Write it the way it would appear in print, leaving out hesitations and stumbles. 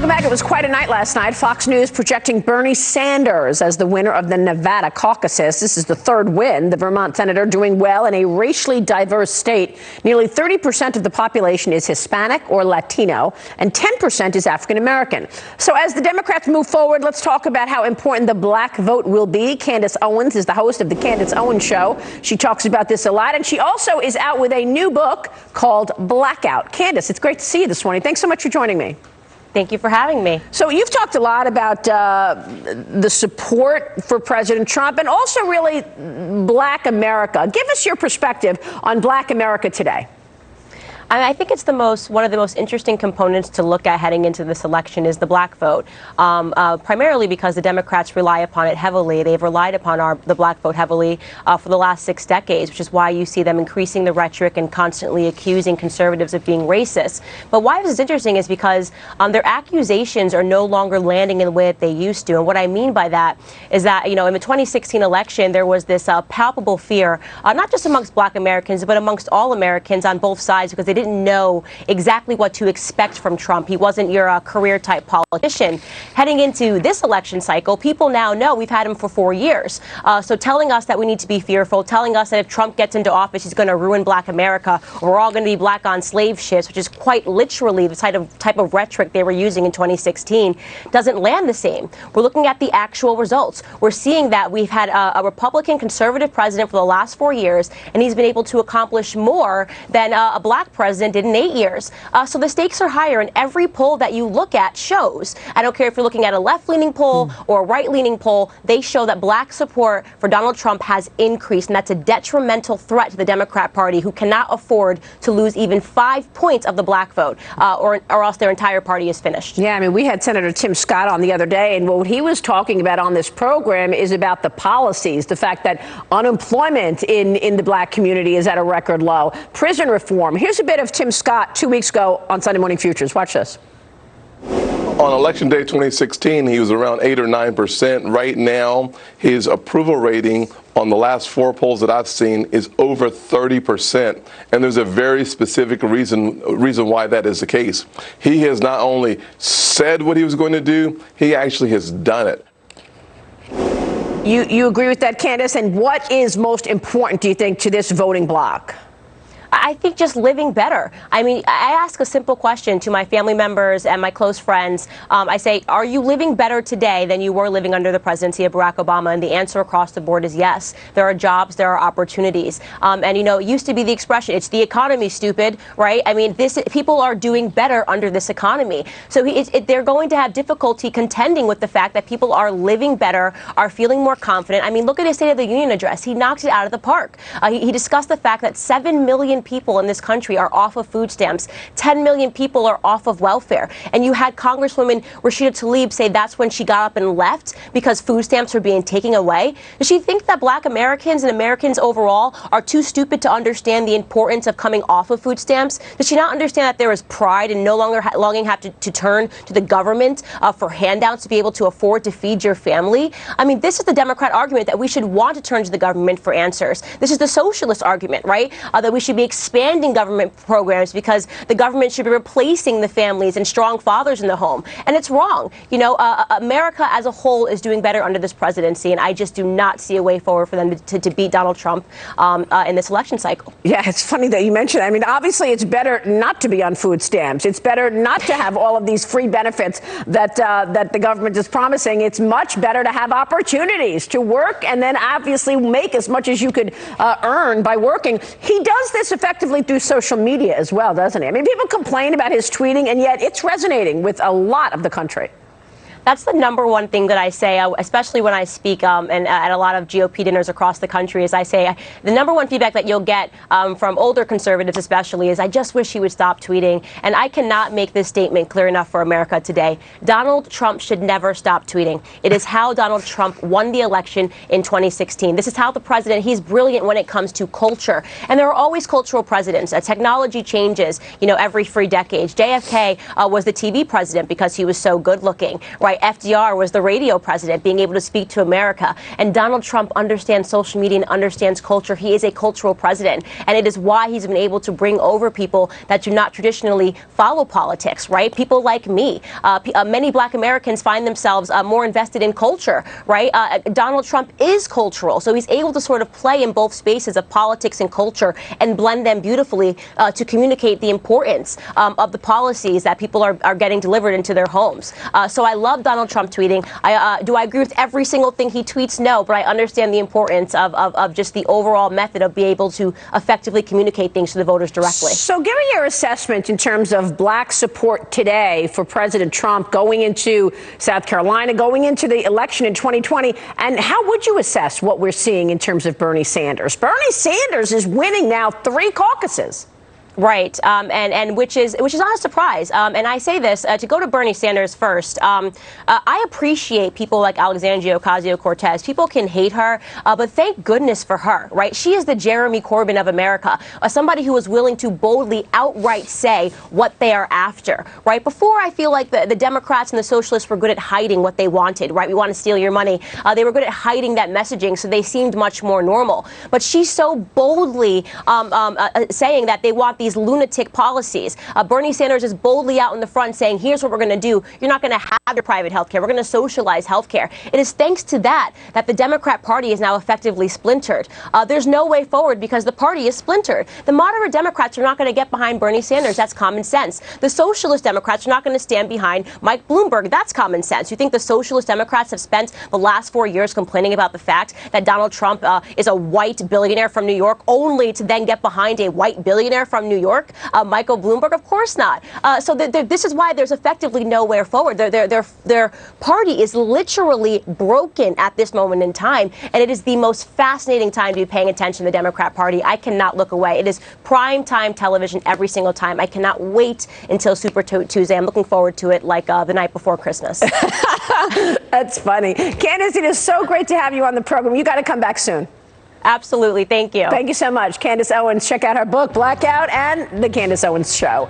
Welcome back. It was quite a night last night. Fox News projecting Bernie Sanders as the winner of the Nevada caucuses. This is the third win. The Vermont senator doing well in a racially diverse state. Nearly 30% of the population is Hispanic or Latino, and 10% is African American. So as the Democrats move forward, let's talk about how important the black vote will be. Candace Owens is the host of the Candace Owens Show. She talks about this a lot, and she also is out with a new book called Blackout. Candace, it's great to see you this morning. Thanks so much for joining me. Thank you for having me. So you've talked a lot about the support for President Trump and also really Black America. Give us your perspective on Black America today. I think it's one of the most interesting components to look at heading into this election is the black vote, primarily because the Democrats rely upon it heavily. They've relied upon the black vote heavily for the last 6 decades, which is why you see them increasing the rhetoric and constantly accusing conservatives of being racist. But why this is interesting is because their accusations are no longer landing in the way that they used to. And what I mean by that is that, in the 2016 election, there was this palpable fear, not just amongst Black Americans, but amongst all Americans on both sides, because they didn't know exactly what to expect from Trump. He wasn't your career-type politician. Heading into this election cycle, people now know we've had him for 4 years. So telling us that we need to be fearful, telling us that if Trump gets into office, he's going to ruin Black America, or we're all going to be black on slave ships, which is quite literally the type of rhetoric they were using in 2016, doesn't land the same. We're looking at the actual results. We're seeing that we've had a Republican conservative president for the last 4 years, and he's been able to accomplish more than a black president did in 8 years. So the stakes are higher, and every poll that you look at shows, I don't care if you're looking at a left-leaning poll or a right-leaning poll, they show that black support for Donald Trump has increased, and that's a detrimental threat to the Democrat Party, who cannot afford to lose even 5 points of the black vote, or else their entire party is finished. Yeah, I mean, we had Senator Tim Scott on the other day, and what he was talking about on this program is about the policies, the fact that unemployment in the black community is at a record low, prison reform. Here's a bit of Tim Scott 2 weeks ago on Sunday Morning Futures. Watch this. On Election Day 2016, he was around 8 or 9%. Right now, his approval rating on the last 4 polls that I've seen is over 30%. And there's a very specific reason why that is the case. He has not only said what he was going to do, he actually has done it. You agree with that, Candace? And what is most important, do you think, to this voting bloc? I think just living better. I mean, I ask a simple question to my family members and my close friends. I say, are you living better today than you were living under the presidency of Barack Obama? And the answer across the board is yes. There are jobs, there are opportunities. And, it used to be the expression, it's the economy, stupid, right? I mean, people are doing better under this economy. So they're going to have difficulty contending with the fact that people are living better, are feeling more confident. I mean, look at his State of the Union address. He knocked it out of the park. He discussed the fact that 7 million people in this country are off of food stamps. 10 million people are off of welfare. And you had Congresswoman Rashida Tlaib say that's when she got up and left because food stamps were being taken away. Does she think that Black Americans and Americans overall are too stupid to understand the importance of coming off of food stamps? Does she not understand that there is pride and no longer longing have to turn to the government for handouts to be able to afford to feed your family? I mean, this is the Democrat argument that we should want to turn to the government for answers. This is the socialist argument, right? That we should be expanding government programs because the government should be replacing the families and strong fathers in the home. And it's wrong. America as a whole is doing better under this presidency, and I just do not see a way forward for them to beat Donald Trump in this election cycle. Yeah, it's funny that you mentioned that. I mean, obviously, it's better not to be on food stamps. It's better not to have all of these free benefits that the government is promising. It's much better to have opportunities to work and then obviously make as much as you could earn by working. He does this effectively through social media as well, doesn't he? I mean, people complain about his tweeting, and yet it's resonating with a lot of the country. That's the number one thing that I say, especially when I speak and at a lot of GOP dinners across the country, is I say the number one feedback that you'll get from older conservatives especially is I just wish he would stop tweeting. And I cannot make this statement clear enough for America today. Donald Trump should never stop tweeting. It is how Donald Trump won the election in 2016. This is how the president, he's brilliant when it comes to culture. And there are always cultural presidents. Technology changes, every 3 decades. JFK was the TV president because he was so good looking, right? right? FDR was the radio president, being able to speak to America. And Donald Trump understands social media and understands culture. He is a cultural president. And it is why he's been able to bring over people that do not traditionally follow politics, right? People like me. Many black Americans find themselves more invested in culture, right? Donald Trump is cultural. So he's able to sort of play in both spaces of politics and culture and blend them beautifully to communicate the importance of the policies that people are getting delivered into their homes. So I love Donald Trump tweeting. Do I agree with every single thing he tweets? No, but I understand the importance of just the overall method of being able to effectively communicate things to the voters directly. So give me your assessment in terms of black support today for President Trump going into South Carolina, going into the election in 2020, and how would you assess what we're seeing in terms of Bernie Sanders? Bernie Sanders is winning now 3 caucuses. Right, and which is not a surprise. And I say this to go to Bernie Sanders first. I appreciate people like Alexandria Ocasio-Cortez. People can hate her, but thank goodness for her. Right, she is the Jeremy Corbyn of America, somebody who is willing to boldly, outright say what they are after. Right, before I feel like the Democrats and the Socialists were good at hiding what they wanted. Right, we want to steal your money. They were good at hiding that messaging, so they seemed much more normal. But she's so boldly saying that they want these lunatic policies. Bernie Sanders is boldly out in the front saying, here's what we're going to do. You're not going to have your private health care. We're going to socialize health care. It is thanks to that the Democrat Party is now effectively splintered. There's no way forward because the party is splintered. The moderate Democrats are not going to get behind Bernie Sanders. That's common sense. The socialist Democrats are not going to stand behind Mike Bloomberg. That's common sense. You think the socialist Democrats have spent the last 4 years complaining about the fact that Donald Trump is a white billionaire from New York, only to then get behind a white billionaire from New York, Michael Bloomberg? Of course not. So this is why there's effectively nowhere forward. Their party is literally broken at this moment in time, and it is the most fascinating time to be paying attention to the Democrat Party. I cannot look away. It is prime time television every single time. I cannot wait until Super Tuesday. I'm looking forward to it like the night before Christmas. That's funny. Candace, it is so great to have you on the program. You got to come back soon. Absolutely. Thank you. Thank you so much. Candace Owens. Check out her book, Blackout, and The Candace Owens Show.